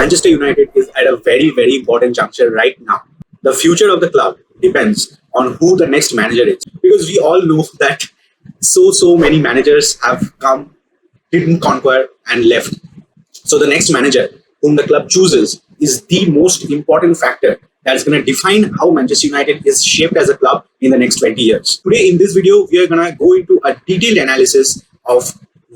Manchester United is at a very, very important juncture right now. The future of the club depends on who the next manager is. Because we all know that so many managers have come, didn't conquer, and left. So the next manager whom the club chooses is the most important factor that's going to define how Manchester United is shaped as a club in the next 20 years. Today in this video, we are going to go into a detailed analysis of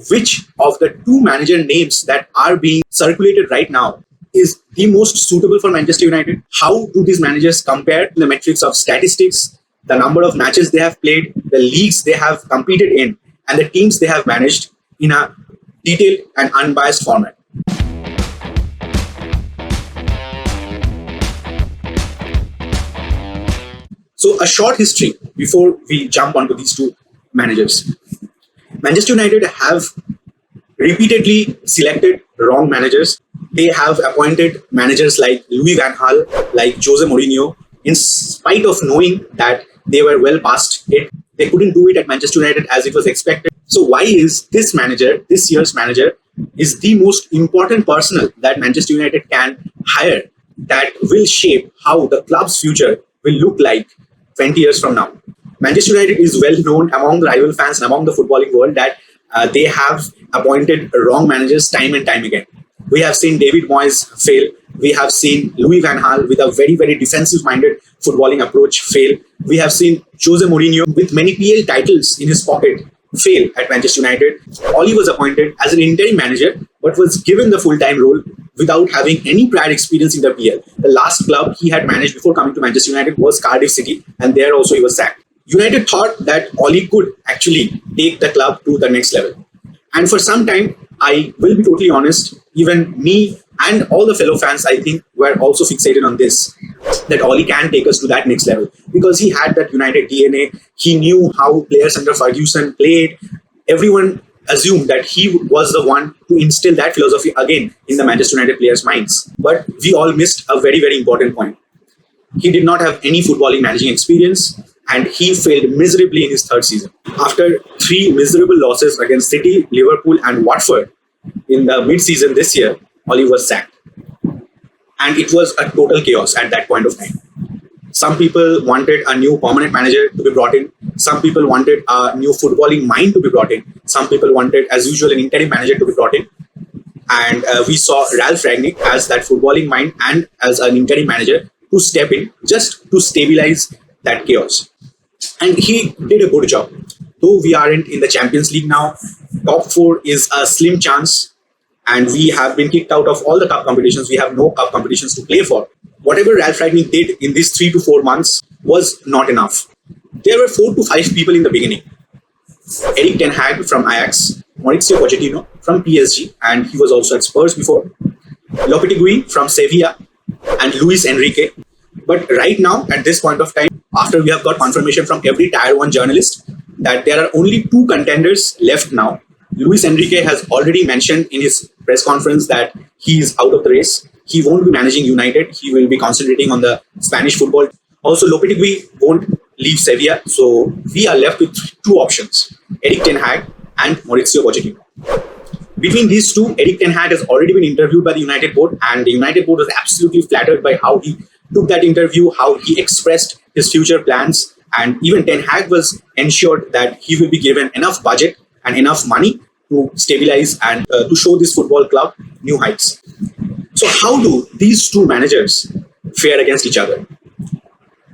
which of the two manager names that are being circulated right now is the most suitable for Manchester United. How do these managers compare to the metrics of statistics, the number of matches they have played, the leagues they have competed in, and the teams they have managed in a detailed and unbiased format. So a short history before we jump onto these two managers. Manchester United have repeatedly selected wrong managers. They have appointed managers like Louis van Gaal, like Jose Mourinho, in spite of knowing that they were well past it. They couldn't do it at Manchester United as it was expected. So why is this manager, this year's manager, is the most important personnel that Manchester United can hire that will shape how the club's future will look like 20 years from now? Manchester United is well known among the rival fans and among the footballing world that they have appointed wrong managers time and time again. We have seen David Moyes fail. We have seen Louis van Gaal with a very, very defensive-minded footballing approach fail. We have seen Jose Mourinho with many PL titles in his pocket fail at Manchester United. Oli was appointed as an interim manager but was given the full-time role without having any prior experience in the PL. The last club he had managed before coming to Manchester United was Cardiff City, and there also he was sacked. United thought that Oli could actually take the club to the next level. And for some time, I will be totally honest, even me and all the fellow fans, I think, were also fixated on this, that Oli can take us to that next level because he had that United DNA. He knew how players under Ferguson played. Everyone assumed that he was the one to instill that philosophy again in the Manchester United players' minds. But we all missed a very, very important point. He did not have any footballing managing experience, and he failed miserably in his third season. After 3 miserable losses against City, Liverpool, and Watford in the mid-season this year, Oli was sacked. And it was a total chaos at that point of time. Some people wanted a new permanent manager to be brought in. Some people wanted a new footballing mind to be brought in. Some people wanted, as usual, an interim manager to be brought in. And we saw Ralf Rangnick as that footballing mind and as an interim manager to step in just to stabilize that chaos. And he did a good job. Though we aren't in the Champions League now, top 4 is a slim chance, and we have been kicked out of all the cup competitions. We have no cup competitions to play for. Whatever Ralf Rangnick did in these 3 to 4 months was not enough. There were 4 to 5 people in the beginning. Erik Ten Hag from Ajax, Mauricio Pochettino from PSG, and he was also at Spurs before, Lopetegui from Sevilla, and Luis Enrique. But right now, at this point of time, after we have got confirmation from every Tier 1 journalist that there are only 2 contenders left now, Luis Enrique has already mentioned in his press conference that he is out of the race. He won't be managing United. He will be concentrating on the Spanish football. Also, Lopetegui won't leave Sevilla. So we are left with 2 options, Erik Ten Hag and Mauricio Pochettino. Between these two, Erik Ten Hag has already been interviewed by the United board, and the United board was absolutely flattered by how he took that interview, how he expressed his future plans, and even Ten Hag was ensured that he will be given enough budget and enough money to stabilize and to show this football club new heights. So how do these two managers fare against each other?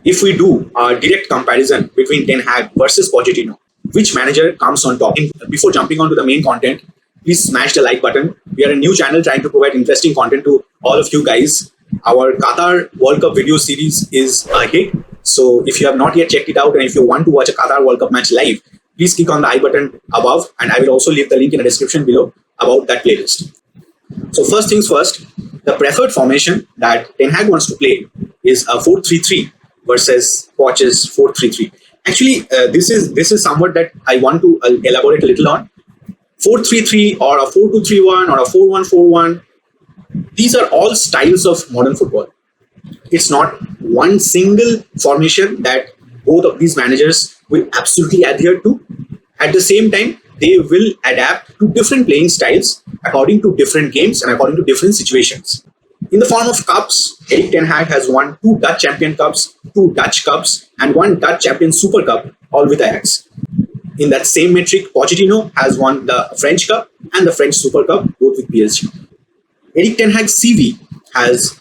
If we do a direct comparison between Ten Hag versus Pochettino, which manager comes on top? Before jumping onto the main content, please smash the like button. We are a new channel trying to provide interesting content to all of you guys. Our Qatar World Cup video series is a hit. So if you have not yet checked it out, and if you want to watch a Qatar World Cup match live, please click on the I button above, and I will also leave the link in the description below about that playlist. So first things first, the preferred formation that Ten Hag wants to play is a 4-3-3 versus Poch's 4-3-3. Actually, this is somewhat that I want to elaborate a little on. 4-3-3 or a 4-2-3-1 or a 4-1-4-1, these are all styles of modern football. It's not one single formation that both of these managers will absolutely adhere to. At the same time, they will adapt to different playing styles according to different games and according to different situations. In the form of cups, Erik Ten Hag has won 2 Dutch Champion Cups, 2 Dutch Cups, and 1 Dutch Champion Super Cup, all with Ajax. In that same metric, Pochettino has won the French Cup and the French Super Cup, both with PSG. Erik Ten Hag's CV has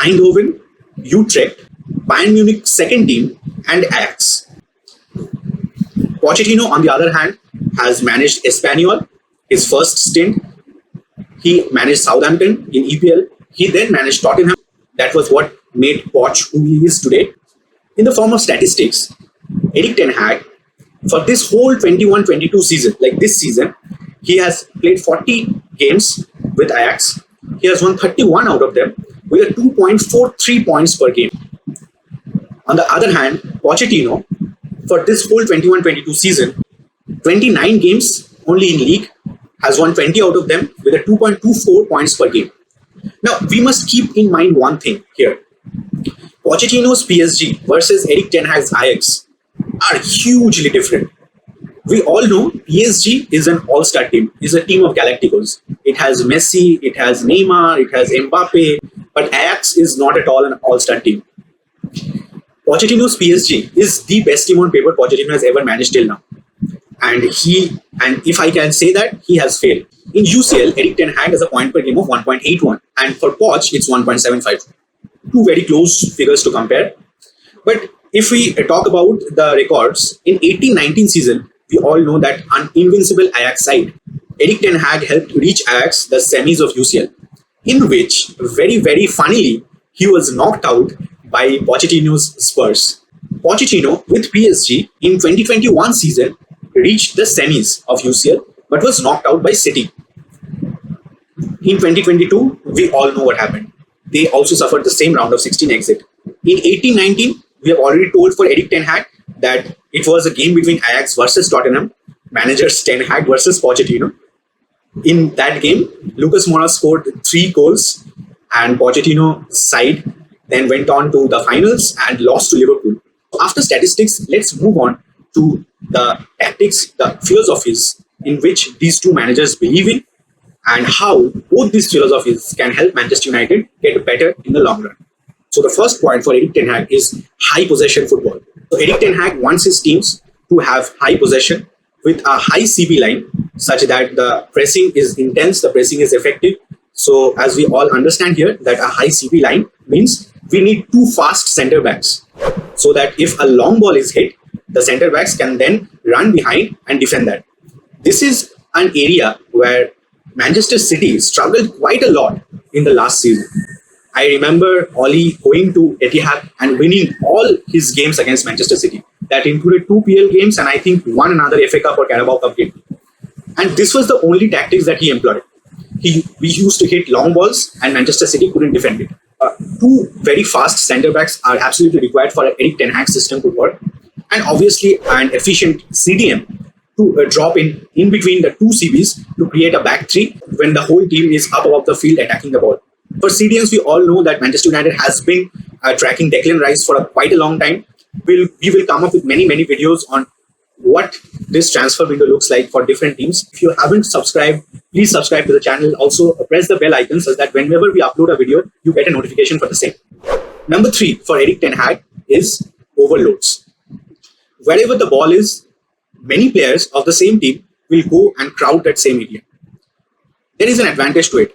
Eindhoven, Utrecht, Bayern Munich second team, and Ajax. Pochettino, on the other hand, has managed Espanyol, his first stint. He managed Southampton in EPL. He then managed Tottenham. That was what made Poch who he is today. In the form of statistics, Erik Ten Hag, for this whole 21-22 season, like this season, he has played 40 games with Ajax. He has won 31 out of them with a 2.43 points per game. On the other hand, Pochettino, for this whole 21-22 season, 29 games only in league, has won 20 out of them with a 2.24 points per game. Now, we must keep in mind one thing here. Pochettino's PSG versus Erik Ten Hag's Ajax are hugely different. We all know PSG is an all-star team. It's a team of Galacticos. It has Messi, it has Neymar, it has Mbappe, but Ajax is not at all an all-star team. Pochettino's PSG is the best team on paper Pochettino has ever managed till now. And if I can say that, he has failed. In UCL, Erik Ten Hag has a point per game of 1.81, and for Poch, it's 1.75. Two very close figures to compare. But if we talk about the records, in 18-19 season, we all know that an invincible Ajax side, Erik Ten Hag helped reach Ajax the semis of UCL, in which, very, very funnily, he was knocked out by Pochettino's Spurs. Pochettino, with PSG, in 2021 season, reached the semis of UCL, but was knocked out by City. In 2022, we all know what happened. They also suffered the same round of 16 exit. In 18-19, we have already told for Erik Ten Hag that it was a game between Ajax versus Tottenham, managers Ten Hag versus Pochettino. In that game, Lucas Moura scored 3 goals, and Pochettino's side then went on to the finals and lost to Liverpool. After statistics, let's move on to the tactics, the philosophies in which these two managers believe in, and how both these philosophies can help Manchester United get better in the long run. So the first point for Erik Ten Hag is high possession football. So Erik Ten Hag wants his teams to have high possession with a high CB line such that the pressing is intense, the pressing is effective. So as we all understand here that a high CB line means we need 2 fast center backs so that if a long ball is hit, the center backs can then run behind and defend that. This is an area where Manchester City struggled quite a lot in the last season. I remember Oli going to Etihad and winning all his games against Manchester City. That included 2 PL games and I think one another FA Cup or Carabao Cup game. And this was the only tactics that he employed. We used to hit long balls and Manchester City couldn't defend it. 2 very fast centre backs are absolutely required for an Erik Ten Hag system to work. And obviously an efficient CDM to drop in between the 2 CBs to create a back 3 when the whole team is up above the field attacking the ball. For CDMs, we all know that Manchester United has been tracking Declan Rice for quite a long time. We will come up with many videos on what this transfer window looks like for different teams. If you haven't subscribed, please subscribe to the channel. Also, press the bell icon so that whenever we upload a video, you get a notification for the same. Number 3 for Erik Ten Hag is overloads. Wherever the ball is, many players of the same team will go and crowd that same area. There is an advantage to it.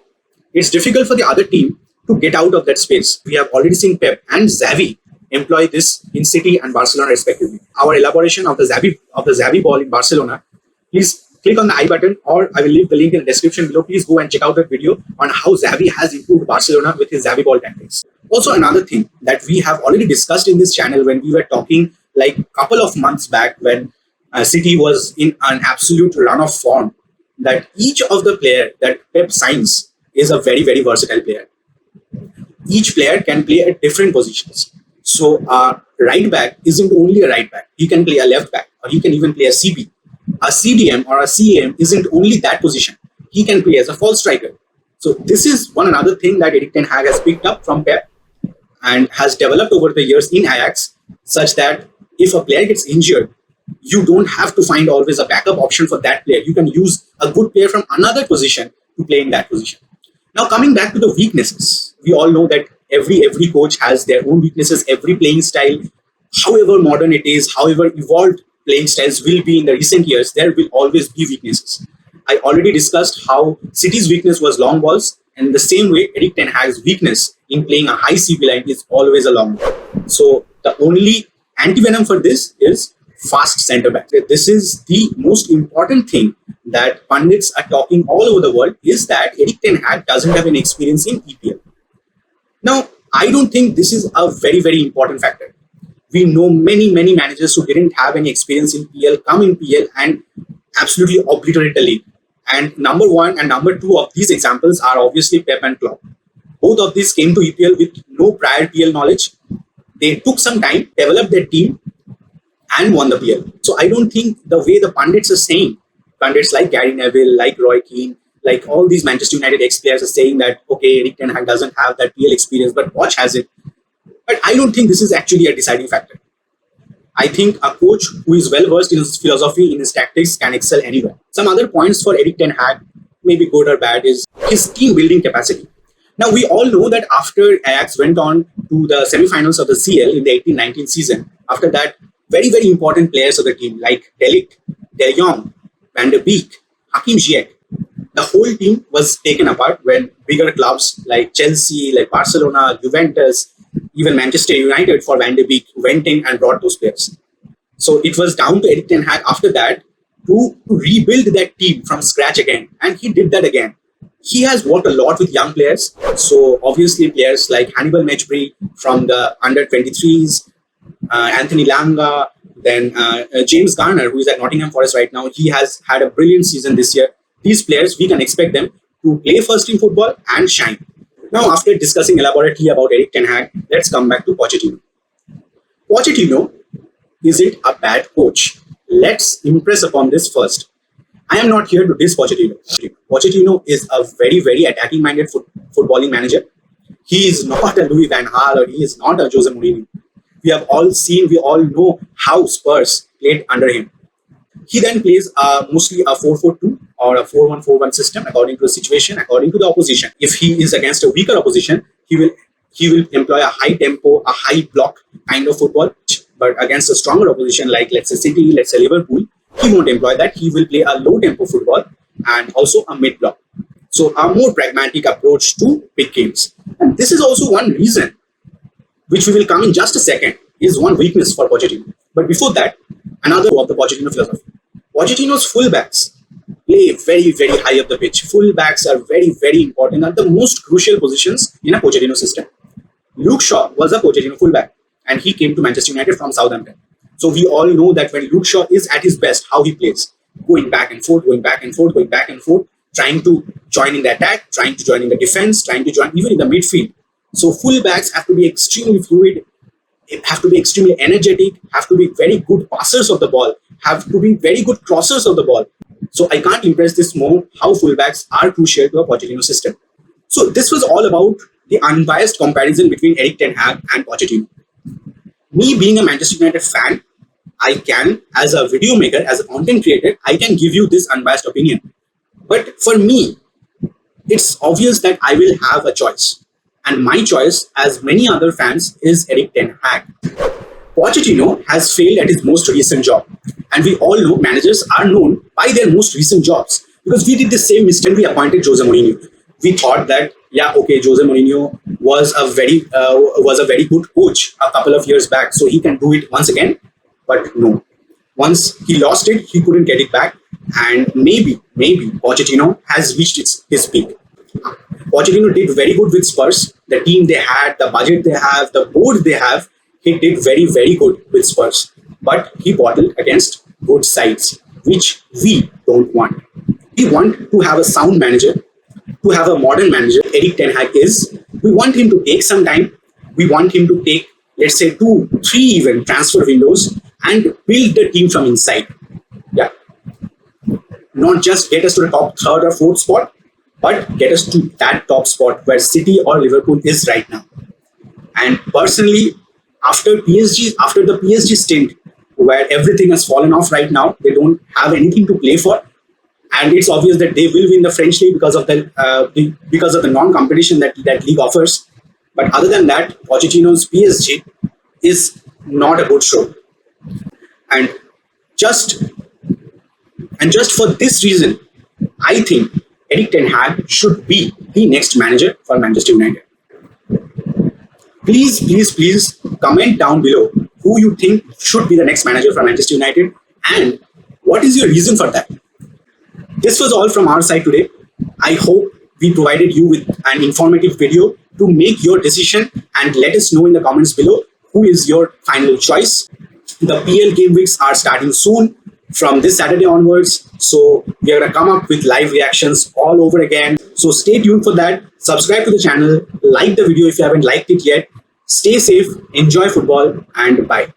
It's difficult for the other team to get out of that space. We have already seen Pep and Xavi employ this in City and Barcelona respectively. Our elaboration of the Xavi ball in Barcelona, please click on the I button or I will leave the link in the description below. Please go and check out that video on how Xavi has improved Barcelona with his Xavi ball tactics. Also, another thing that we have already discussed in this channel when we were talking like a couple of months back when City was in an absolute run of form, that each of the player that Pep signs is a very versatile player. Each player can play at different positions. So a right back isn't only a right back. He can play a left back or he can even play a CB. A CDM or a CAM isn't only that position. He can play as a false striker. So this is one another thing that Erik Ten Hag has picked up from Pep and has developed over the years in Ajax, such that if a player gets injured, you don't have to find always a backup option for that player. You can use a good player from another position to play in that position. Now coming back to the weaknesses. we all know that every coach has their own weaknesses. Every playing style, however modern it is, however evolved playing styles will be in the recent years, there will always be weaknesses. I already discussed how City's weakness was long balls, and the same way Erik Ten Hag's weakness in playing a high CP line is always a long ball. So the only anti-venom for this is fast centre back. This is the most important thing that pundits are talking all over the world, is that Erik Ten Hag doesn't have any experience in EPL. Now, I don't think this is a very important factor. We know many managers who didn't have any experience in PL come in PL and absolutely obliterate the league. And number one and number two of these examples are obviously Pep and Klopp. Both of these came to EPL with no prior PL knowledge. They took some time, developed their team, and won the PL. So I don't think the way the pundits are saying, pundits like Gary Neville, like Roy Keane, like all these Manchester United ex-players are saying that, okay, Erik Ten Hag doesn't have that PL experience, but Poch has it. But I don't think this is actually a deciding factor. I think a coach who is well versed in his philosophy, in his tactics, can excel anywhere. Some other points for Erik Ten Hag, maybe good or bad, is his team building capacity. Now, we all know that after Ajax went on to the semi-finals of the CL in the 18-19 season, after that, very important players of the team like De Ligt, De Jong, Van der Beek, Hakim Ziyech, the whole team was taken apart when bigger clubs like Chelsea, like Barcelona, Juventus, even Manchester United for Van der Beek went in and brought those players. So it was down to Erik Ten Hag after that to rebuild that team from scratch again. And he did that again. He has worked a lot with young players. So obviously players like Hannibal Mejbri from the under-23s, Anthony Langa, then James Garner, who is at Nottingham Forest right now. He has had a brilliant season this year. These players, we can expect them to play first-team football and shine. Now, after discussing elaborately about Erik Ten Hag, let's come back to Pochettino. Pochettino isn't a bad coach. Let's impress upon this first. I am not here to diss Pochettino. Pochettino is a very attacking-minded footballing manager. He is not a Louis van Gaal or he is not a Jose Mourinho. We have all seen, we all know how Spurs played under him. He then plays mostly a 4-4-2 or a 4-1-4-1 system according to the situation, according to the opposition. If he is against a weaker opposition, he will employ a high tempo, a high block kind of football. But against a stronger opposition like, let's say, City, let's say Liverpool, he won't employ that. He will play a low tempo football and also a mid block. So a more pragmatic approach to big games. And this is also one reason, which we will come in just a second, is one weakness for Pochettino. But before that, another of the Pochettino philosophy. Pochettino's fullbacks play very high up the pitch. Fullbacks are very important and the most crucial positions in a Pochettino system. Luke Shaw was a Pochettino fullback and he came to Manchester United from Southampton. So we all know that when Luke Shaw is at his best, how he plays. Going back and forth, trying to join in the attack, trying to join in the defense, trying to join even in the midfield. So fullbacks have to be extremely fluid, have to be extremely energetic, have to be very good passers of the ball, have to be very good crossers of the ball. So I can't impress this more how fullbacks are crucial to a Pochettino system. So this was all about the unbiased comparison between Erik Ten Hag and Pochettino. Me being a Manchester United fan, I can, as a video maker, as a content creator, I can give you this unbiased opinion. But for me, it's obvious that I will have a choice. And my choice, as many other fans, is Erik Ten Hag. Pochettino has failed at his most recent job. And we all know managers are known by their most recent jobs. Because we did the same mistake when we appointed Jose Mourinho. We thought that, Jose Mourinho was a very good coach a couple of years back. So he can do it once again. But no. Once he lost it, he couldn't get it back. And maybe Pochettino has reached his peak. Pochettino did very good with Spurs. The team they had, the budget they have, the board they have, he did very good with Spurs. But he battled against good sides, which we don't want. We want to have a sound manager, to have a modern manager. Erik Ten Hag is. We want him to take some time. We want him to take, let's say, 2, 3 even transfer windows and build the team from inside. Yeah. Not just get us to the top 3rd or 4th spot, but get us to that top spot where City or Liverpool is right now. And personally, after the PSG stint, where everything has fallen off right now, they don't have anything to play for, and it's obvious that they will win the French league because of the non-competition that league offers. But other than that, Pochettino's PSG is not a good show. And just just for this reason, I think Erik Ten Hag should be the next manager for Manchester United. Please comment down below who you think should be the next manager for Manchester United and what is your reason for that. This was all from our side today. I hope we provided you with an informative video to make your decision, and let us know in the comments below who is your final choice. The PL game weeks are starting soon from this Saturday onwards, so we are going to come up with live reactions all over again. So stay tuned for that. Subscribe to the channel, like the video if you haven't liked it yet. Stay safe, enjoy football, and bye.